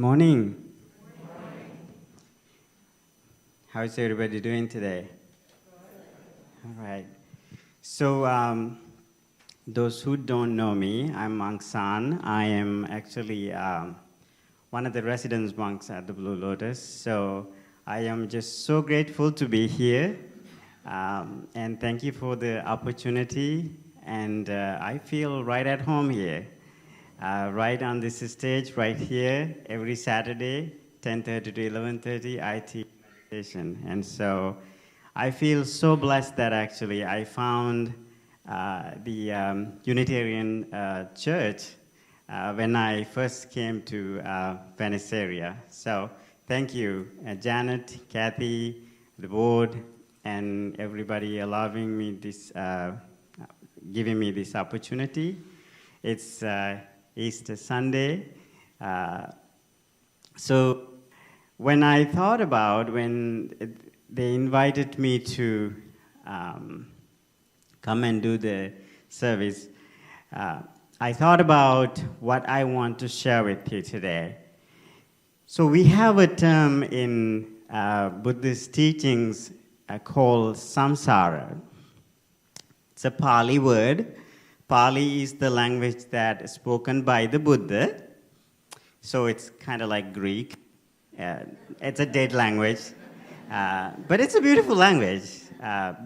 morning. How's everybody doing today? All right. So, those who don't know me, I'm Monk San. I am actually one of the residence monks at the Blue Lotus. So I am just so grateful to be here. And thank you for the opportunity. And I feel right at home here. Right on this stage, right here, every Saturday, 10:30 to 11:30, I teach meditation. And so I feel so blessed that actually I found the Unitarian church when I first came to Venice area. So thank you, Janet, Kathy, the board, and everybody allowing me this, giving me this opportunity. It's Easter Sunday. So when I thought about when they invited me to come and do the service, I thought about what I want to share with you today. So we have a term in Buddhist teachings called Samsara. It's a Pali word. Pali is the language that is spoken by the Buddha. So it's kind of like Greek. It's a dead language. But it's a beautiful language.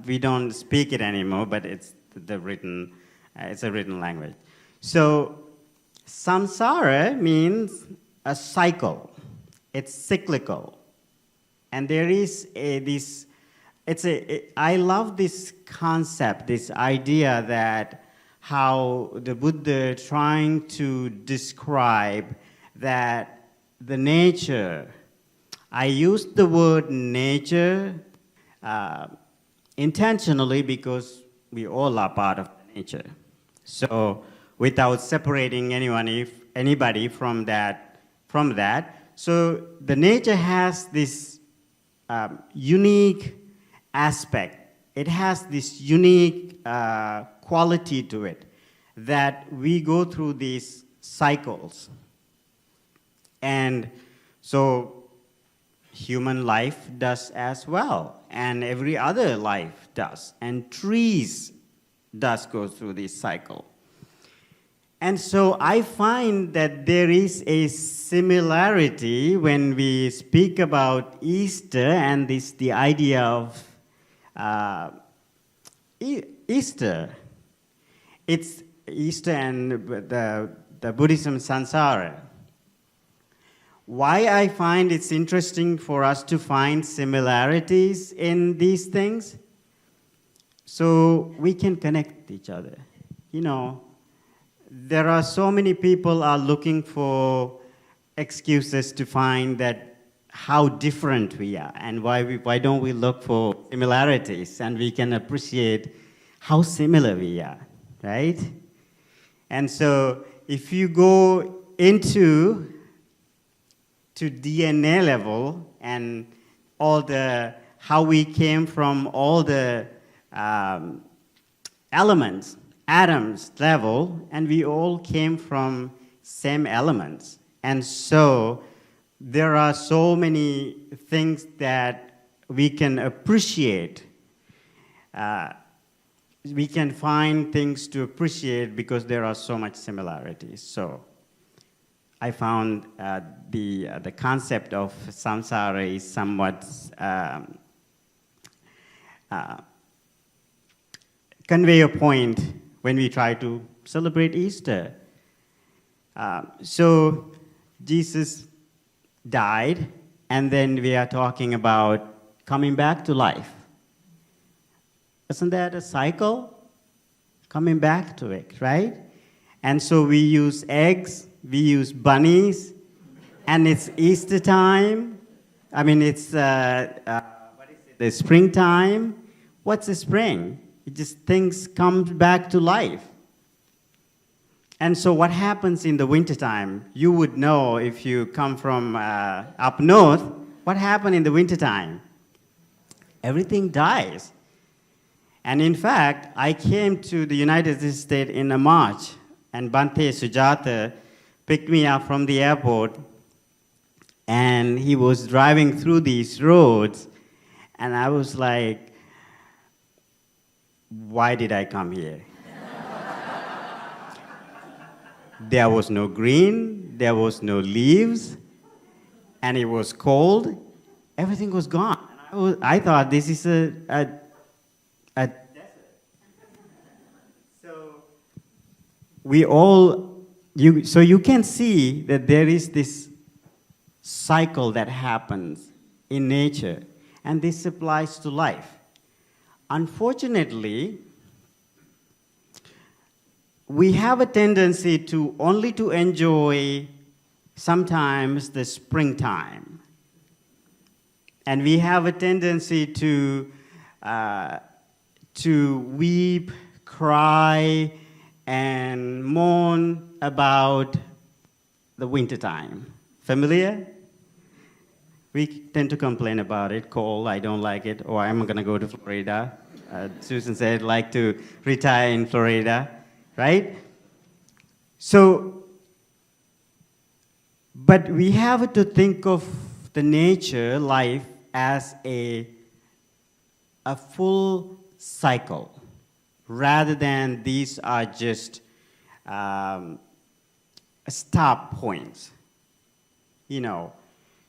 We don't speak it anymore, but it's a written language. So samsara means a cycle. It's cyclical. And there is I love this concept, this idea that how the Buddha trying to describe that the nature, I use the word nature intentionally because we all are part of nature. So without separating anybody from that, so the nature has this unique aspect. It has this unique quality to it that we go through these cycles. And so human life does as well, and every other life does, and trees does go through this cycle. And so I find that there is a similarity when we speak about Easter and the idea of Easter. It's Easter and the Buddhism Samsara. Why I find it's interesting for us to find similarities in these things, so we can connect each other. You know, there are so many people are looking for excuses to find that how different we are, and why don't we look for similarities, and we can appreciate how similar we are, right? And so if you go into DNA level and how we came from all the elements, atoms level, and we all came from same elements. And so there are so many things that we can appreciate. We can find things to appreciate because there are so much similarities. So I found the concept of samsara is somewhat convey a point when we try to celebrate Easter. So Jesus died, and then we are talking about coming back to life. Isn't that a cycle? Coming back to it, right? And so we use eggs, we use bunnies, and it's Easter time. I mean, it's the springtime. What's the spring? It just things come back to life. And so what happens in the wintertime? You would know if you come from up north, what happened in the wintertime? Everything dies. And in fact, I came to the United States in a March, and Bhante Sujata picked me up from the airport and he was driving through these roads, and I was like, why did I come here? There was no green, there was no leaves, and it was cold. Everything was gone. I thought this is a desert. So you can see that there is this cycle that happens in nature, and this applies to life. Unfortunately, we have a tendency to only to enjoy sometimes the springtime. And we have a tendency to weep, cry, and mourn about the wintertime. Familiar? We tend to complain about it, cold, I don't like it, or I'm going to go to Florida. Susan said, I'd like to retire in Florida, right? So, but we have to think of the nature, life, as a full cycle, rather than these are just stop points,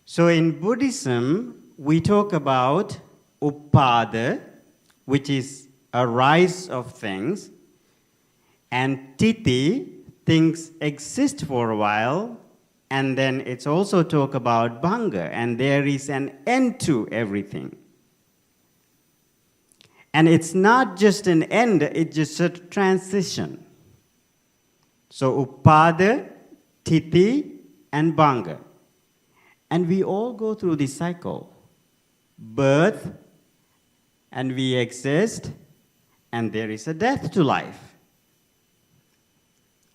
So in Buddhism, we talk about upada, which is a rise of things, and titi, things exist for a while, and then it's also talk about bhanga, and there is an end to everything. And it's not just an end, it's just a transition. So upada, titi, and bhanga. And we all go through this cycle. Birth, and we exist, and there is a death to life.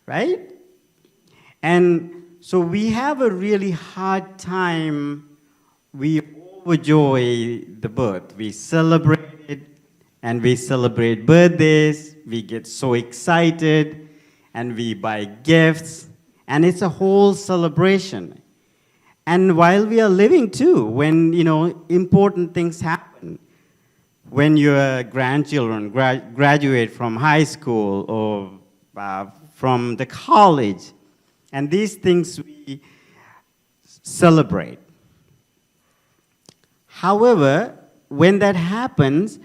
Right? And so we have a really hard time. We overjoy the birth. We celebrate it, and we celebrate birthdays. We get so excited, and we buy gifts, and it's a whole celebration. And while we are living too, when important things happen, when your grandchildren graduate from high school or from the college, and these things we celebrate. However, when that happens,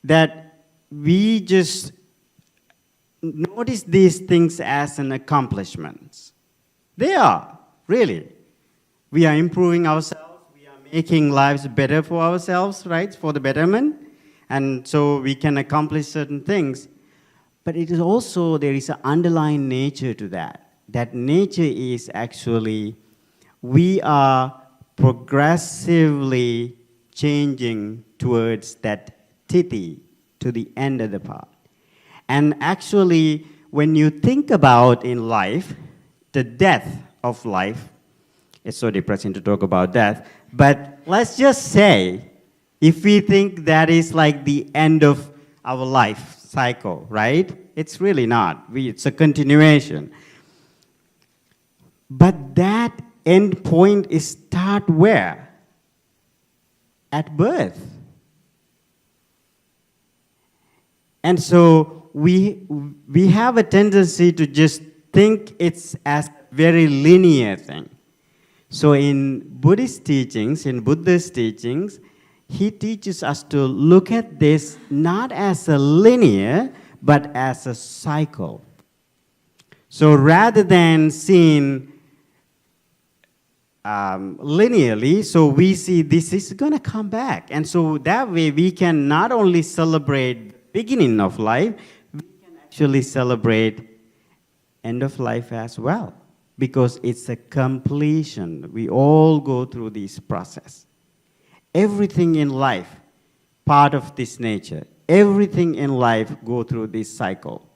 that we just notice these things as an accomplishment. They are, really. We are improving ourselves, we are making lives better for ourselves, right, for the betterment, and so we can accomplish certain things. But it is also, there is an underlying nature to that. That nature is actually, we are progressively changing towards that titi, to the end of the path. And actually, when you think about in life, the death of life, it's so depressing to talk about death, but let's just say, if we think that is like the end of our life cycle, right? It's really not. It's a continuation. But that end point is start where? At birth. And so we have a tendency to just think it's as a very linear thing. So in Buddhist teachings, in Buddha's teachings, he teaches us to look at this not as a linear, but as a cycle. So rather than seeing linearly, so we see this is going to come back. And so that way we can not only celebrate the beginning of life, we can actually celebrate end of life as well. Because it's a completion. We all go through this process. Everything in life, part of this nature, everything in life go through this cycle.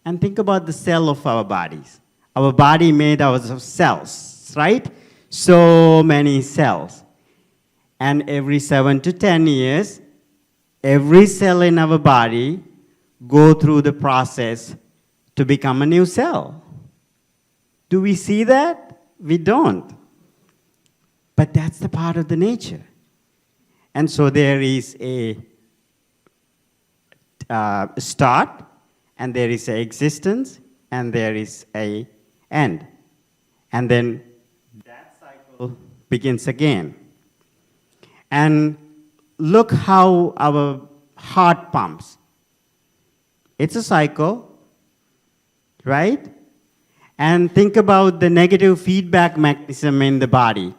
And think about the cell of our bodies. Our body made out of cells, right? So many cells. And every 7 to 10 years, every cell in our body go through the process to become a new cell. Do we see that? We don't. But that's the part of the nature. And so there is a start, and there is an existence, and there is an end. And then that cycle begins again. And look how our heart pumps. It's a cycle, right? And think about the negative feedback mechanism in the body.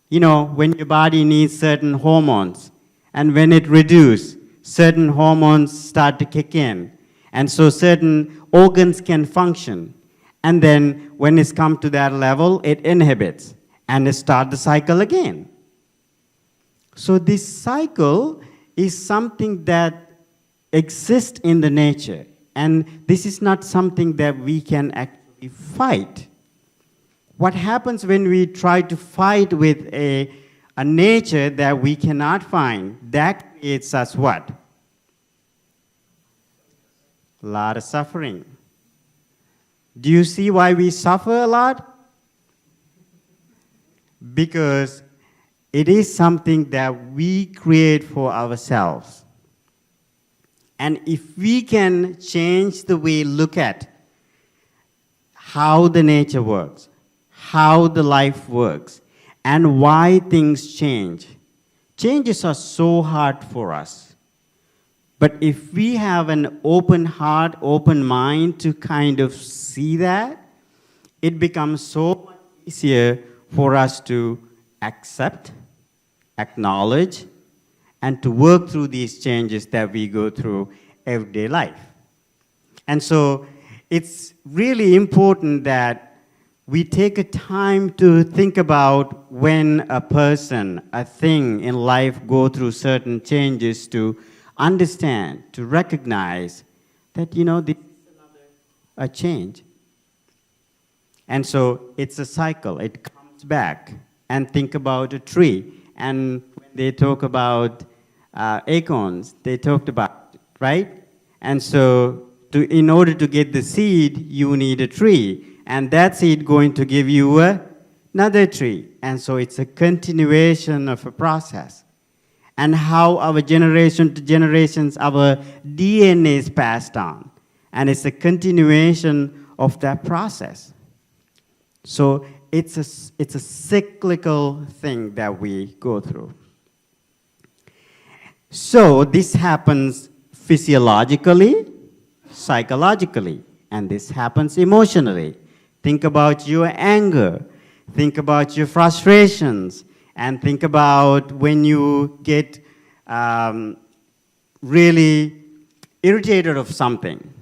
You know, when your body needs certain hormones, and when it reduces, certain hormones start to kick in. And so certain organs can function. And then when it's come to that level, it inhibits, and it starts the cycle again. So this cycle is something that exists in the nature. And this is not something that we can actually fight. What happens when we try to fight with a nature that we cannot find? That creates us what? A lot of suffering. Do you see why we suffer a lot? Because it is something that we create for ourselves. And if we can change the way we look at how the nature works, how the life works, and why things change. Changes are so hard for us. But if we have an open heart, open mind to kind of see that, it becomes so much easier for us to accept, acknowledge, and to work through these changes that we go through everyday life. And so it's really important that we take a time to think about when a person, a thing in life go through certain changes, to understand, to recognize that, you know, this is a change. And so it's a cycle. It comes back. And think about a tree. And when they talk about acorns, they talked about it, right? And so in order to get the seed, you need a tree. And that seed going to give you another tree. And so it's a continuation of a process. And how our generation to generations, our DNA is passed on. And it's a continuation of that process. So it's a cyclical thing that we go through. So this happens physiologically, psychologically, and this happens emotionally. Think about your anger. Think about your frustrations. And think about when you get really irritated of something.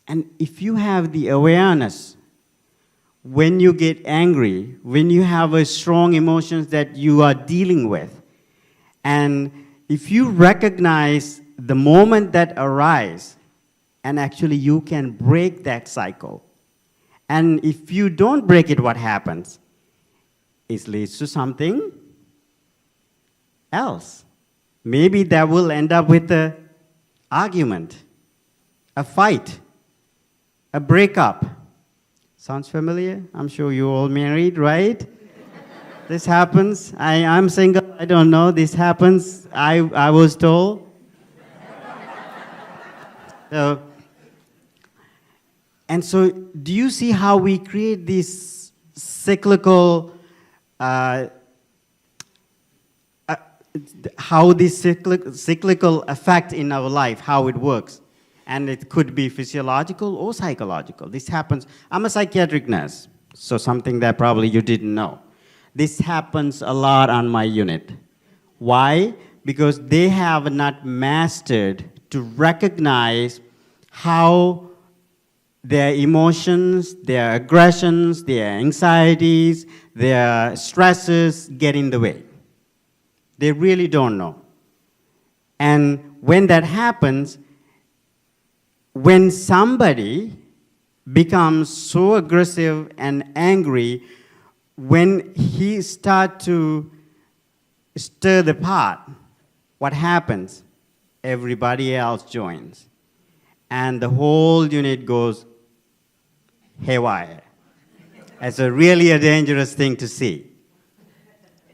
And if you have the awareness, when you get angry, when you have a strong emotions that you are dealing with, and if you recognize the moment that arises, and actually you can break that cycle. And if you don't break it, what happens? It leads to something else. Maybe that will end up with an argument, a fight, a breakup. Sounds familiar? I'm sure you're all married, right? This happens. I'm single. I don't know. This happens. I was told. So, do you see how we create this cyclical, how this cyclical effect in our life, how it works? And it could be physiological or psychological. This happens. I'm a psychiatric nurse, so something that probably you didn't know. This happens a lot on my unit. Why? Because they have not mastered to recognize how their emotions, their aggressions, their anxieties, their stresses get in the way. They really don't know. And when that happens, when somebody becomes so aggressive and angry, when he starts to stir the pot, what happens? Everybody else joins. And the whole unit goes haywire. It's really a dangerous thing to see.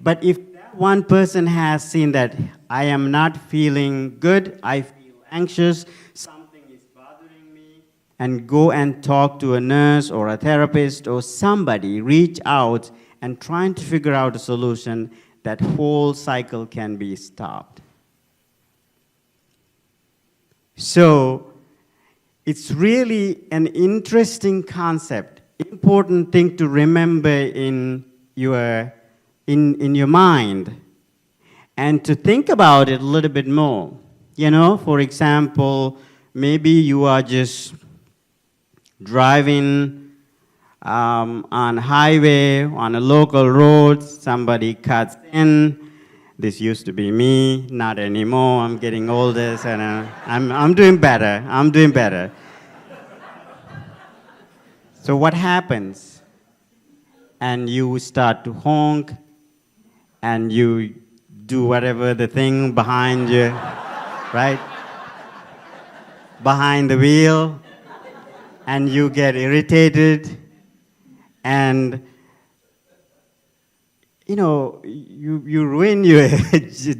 But if that one person has seen that I am not feeling good, I feel anxious, something is bothering me, and go and talk to a nurse or a therapist or somebody, reach out and trying to figure out a solution, that whole cycle can be stopped. So it's really an interesting concept, important thing to remember in your mind and to think about it a little bit more. You know, for example, maybe you are just driving on a highway, on a local road, somebody cuts in. This used to be me, not anymore. I'm getting older, and I'm doing better. I'm doing better. So what happens? And you start to honk, and you do whatever the thing behind you, right? Behind the wheel, and you get irritated, and you know, you ruin your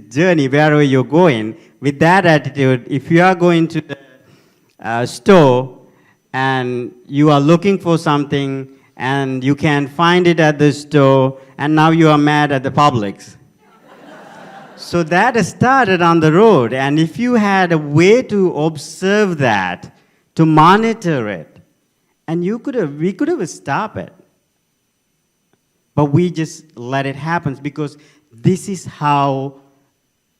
journey wherever you're going. With that attitude, if you are going to the store and you are looking for something and you can't find it at the store, and now you are mad at the Publix. So that started on the road, and if you had a way to observe that, to monitor it, and we could have stopped it. But we just let it happen because this is how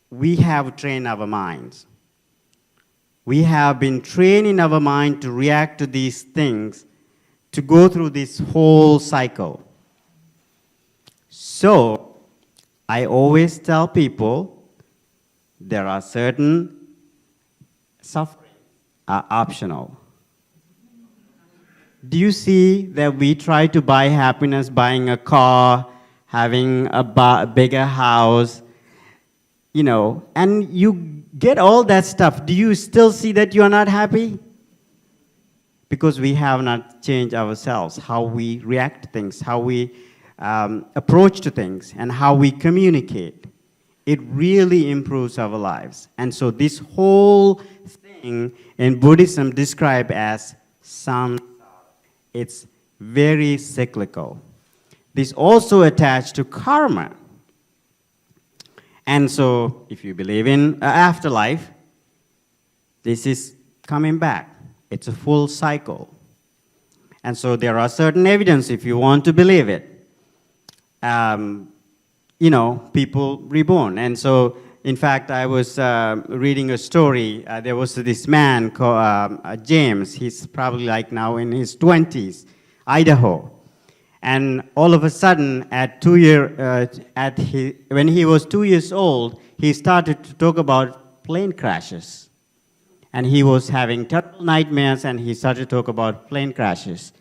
we have trained our minds. We have been training our mind to react to these things, to go through this whole cycle. So, I always tell people there are certain sufferings are optional. Do you see that we try to buy happiness, buying a car, having a bigger house, you know, and you get all that stuff. Do you still see that you are not happy? Because we have not changed ourselves, how we react to things, how we approach to things, and how we communicate. It really improves our lives. And so this whole thing in Buddhism described as Samsara. It's very cyclical. This also attached to karma. And so, if you believe in afterlife, this is coming back. It's a full cycle. And so there are certain evidence if you want to believe it. You know, people reborn. And so, in fact, I was reading a story. There was this man called James. He's probably like now in his 20s, Idaho. And all of a sudden, when he was 2 years old, he started to talk about plane crashes. And he was having terrible nightmares, and he started to talk about plane crashes.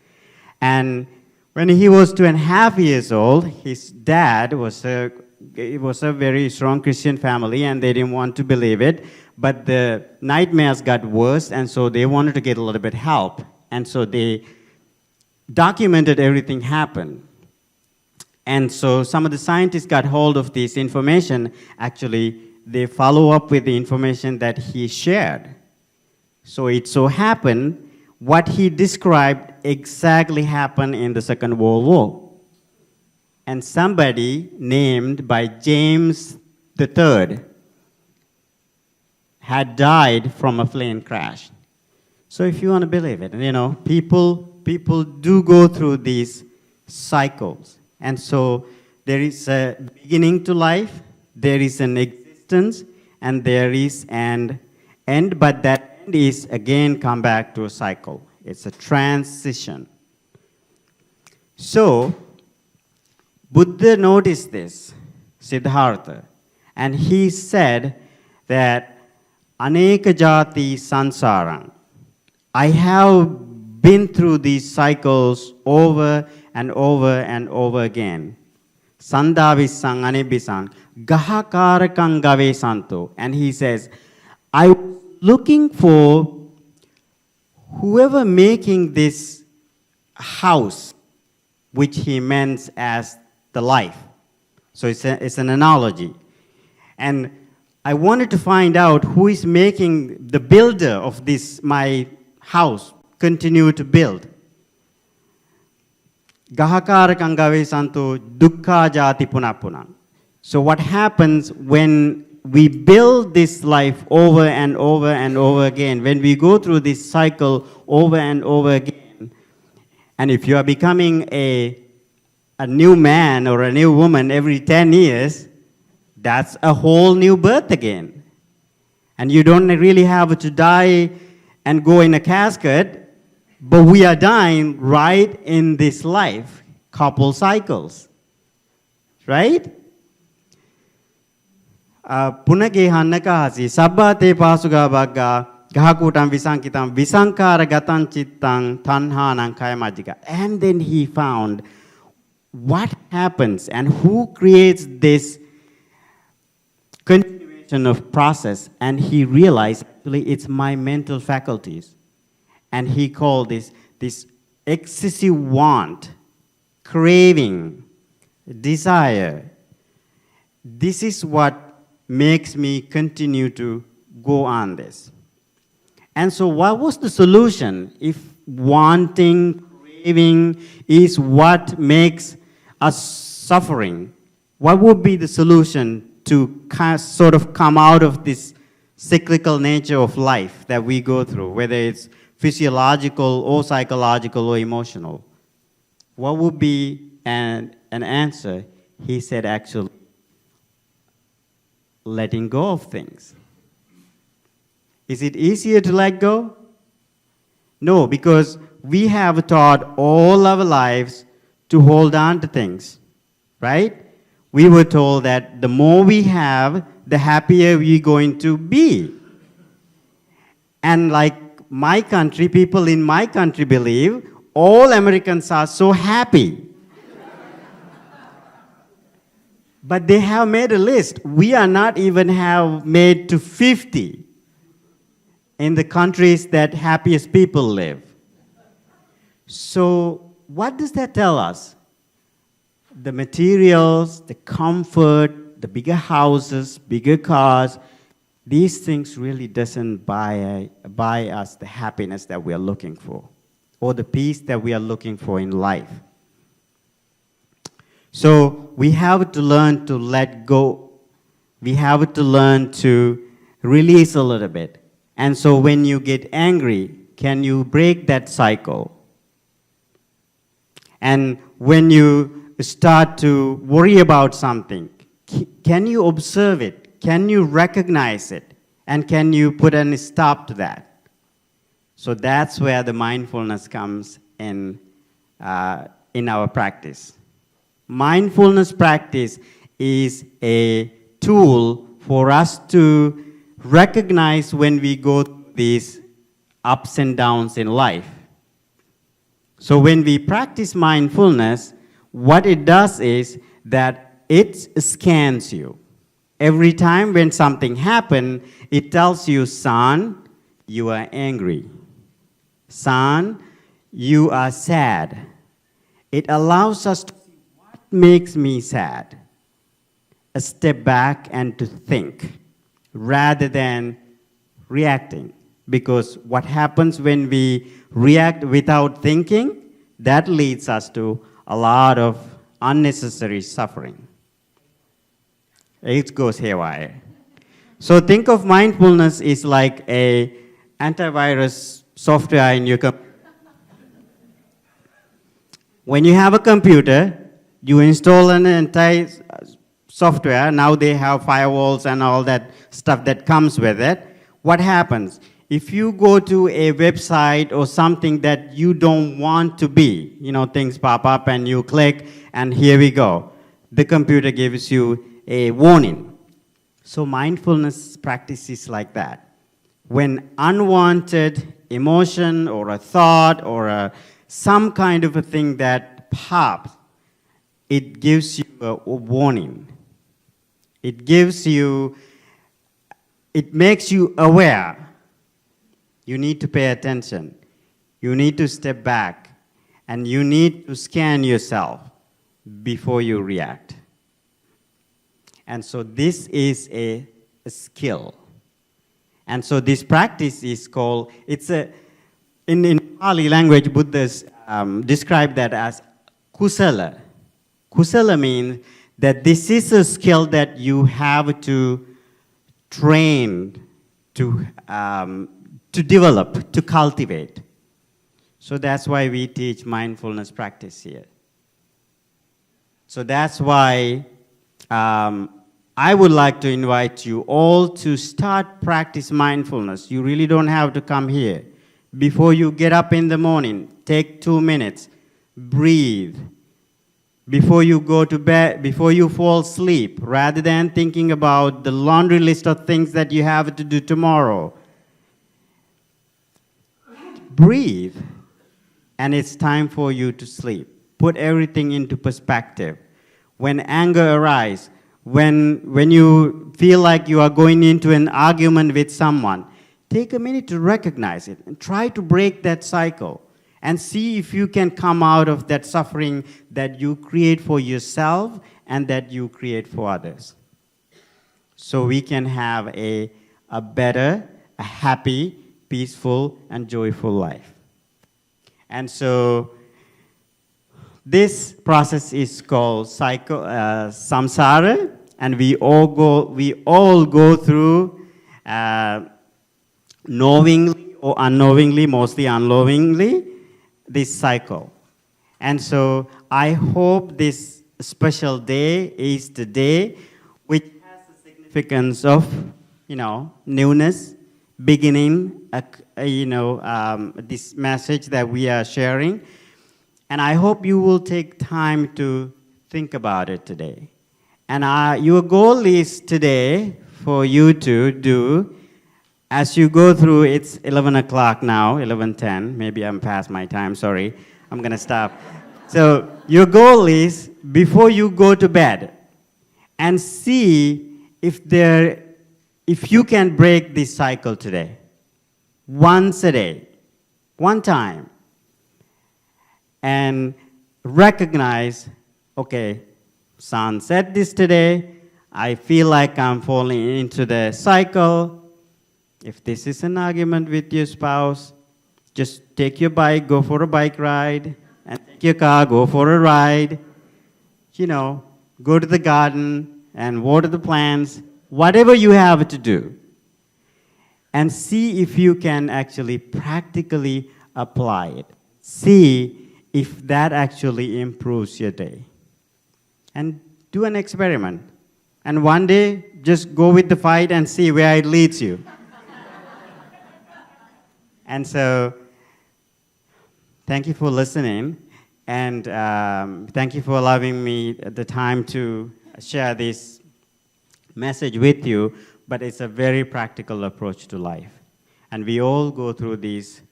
And when he was 2.5 years old, his dad it was a very strong Christian family, and they didn't want to believe it. But the nightmares got worse, and so they wanted to get a little bit help. And so they documented everything happened. And so some of the scientists got hold of this information. Actually, they follow up with the information that he shared. So it so happened, what he described exactly happened in the Second World War. And somebody named by James III had died from a plane crash. So if you want to believe it, you know, people do go through these cycles. And so there is a beginning to life, there is an existence, and there is an end, but that end is again come back to a cycle. It's a transition. So, Buddha noticed this, Siddhartha, and he said that Aneka jati sansarang. I have been through these cycles over and over and over again. Sandavisang anibisang gahakarakang gave santo. And he says, I was looking for whoever making this house, which he meant as the life. So it's an analogy. And I wanted to find out who is making the builder of this, my house, continue to build. Gahakara kangawe santo dukkha jati punapuna. So what happens when we build this life over and over and over again, when we go through this cycle over and over again, and if you are becoming a new man or a new woman every 10 years, that's a whole new birth again. And you don't really have to die and go in a casket, but we are dying right in this life, couple cycles, right? Punage hannakahasi sabbate pasuga bagga gahakutam visankitam visankara gatan chittang tanhanang kayamajika. And then he found what happens and who creates this continuation of process, and he realized actually it's my mental faculties. And he called this excessive want, craving, desire. This is what makes me continue to go on this. And so what was the solution? If wanting, craving is what makes us suffering, what would be the solution to sort of come out of this cyclical nature of life that we go through, whether it's physiological or psychological or emotional? What would be an answer? He said, actually, letting go of things. Is it easier to let go? No, because we have taught all our lives to hold on to things, right? We were told that the more we have, the happier we're going to be. And like my country, people in my country believe all Americans are so happy. But they have made a list. We are not even have made to 50 in the countries that happiest people live. So what does that tell us? The materials, the comfort, the bigger houses, bigger cars, these things really doesn't buy us the happiness that we are looking for or the peace that we are looking for in life. So we have to learn to let go. We have to learn to release a little bit. And so when you get angry, can you break that cycle? And when you start to worry about something, can you observe it? Can you recognize it? And can you put a stop to that? So that's where the mindfulness comes in our practice. Mindfulness practice is a tool for us to recognize when we go through these ups and downs in life. So when we practice mindfulness, what it does is that it scans you. Every time when something happens, it tells you, son, you are angry. Son, you are sad. It allows us to see what makes me sad. A step back and to think rather than reacting. Because what happens when we react without thinking, that leads us to a lot of unnecessary suffering. It goes haywire. So think of mindfulness is like a antivirus software in your computer. When you have a computer, you install an entire software. Now they have firewalls and all that stuff that comes with it. What happens? If you go to a website or something that you don't want to be, things pop up and you click and here we go. The computer gives you a warning. So mindfulness practice is like that. When unwanted emotion or a thought or some kind of a thing that pops, it gives you a warning. It makes you aware. You need to pay attention. You need to step back. And you need to scan yourself before you react. And so this is a skill. And so this practice is called, in Pali language, Buddhists describe that as kusala. Kusala means that this is a skill that you have to train, to develop, to cultivate. So that's why we teach mindfulness practice here. So that's why I would like to invite you all to start practice mindfulness. You really don't have to come here. Before you get up in the morning, take 2 minutes, breathe. Before you go to bed, before you fall asleep, rather than thinking about the laundry list of things that you have to do tomorrow, breathe, and it's time for you to sleep. Put everything into perspective. When anger arises, when you feel like you are going into an argument with someone, take a minute to recognize it and try to break that cycle and see if you can come out of that suffering that you create for yourself and that you create for others. So we can have a better, a happy, peaceful, and joyful life. And so this process is called samsara, and we all go through knowingly or unknowingly, mostly unknowingly, this cycle. And so I hope this special day is the day which has the significance of, newness, beginning, this message that we are sharing. And I hope you will take time to think about it today. And your goal is today for you to do, as you go through, it's 11 o'clock now, 11:10, maybe I'm past my time, sorry, I'm gonna stop. So your goal is, before you go to bed, and see if you can break this cycle today, once a day, one time, and recognize, okay, San said this today, I feel like I'm falling into the cycle. If this is an argument with your spouse, just take your bike, go for a bike ride, and take your car, go for a ride. Go to the garden and water the plants, whatever you have to do. And see if you can actually practically apply it. See if that actually improves your day. And do an experiment. And one day, just go with the fight and see where it leads you. And so, thank you for listening, and thank you for allowing me the time to share this message with you, but it's a very practical approach to life. And we all go through these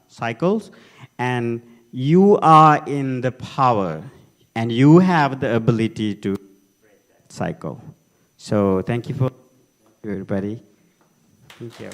cycles, and you are in the power, and you have the ability to break that cycle. So thank you for everybody. Thank you.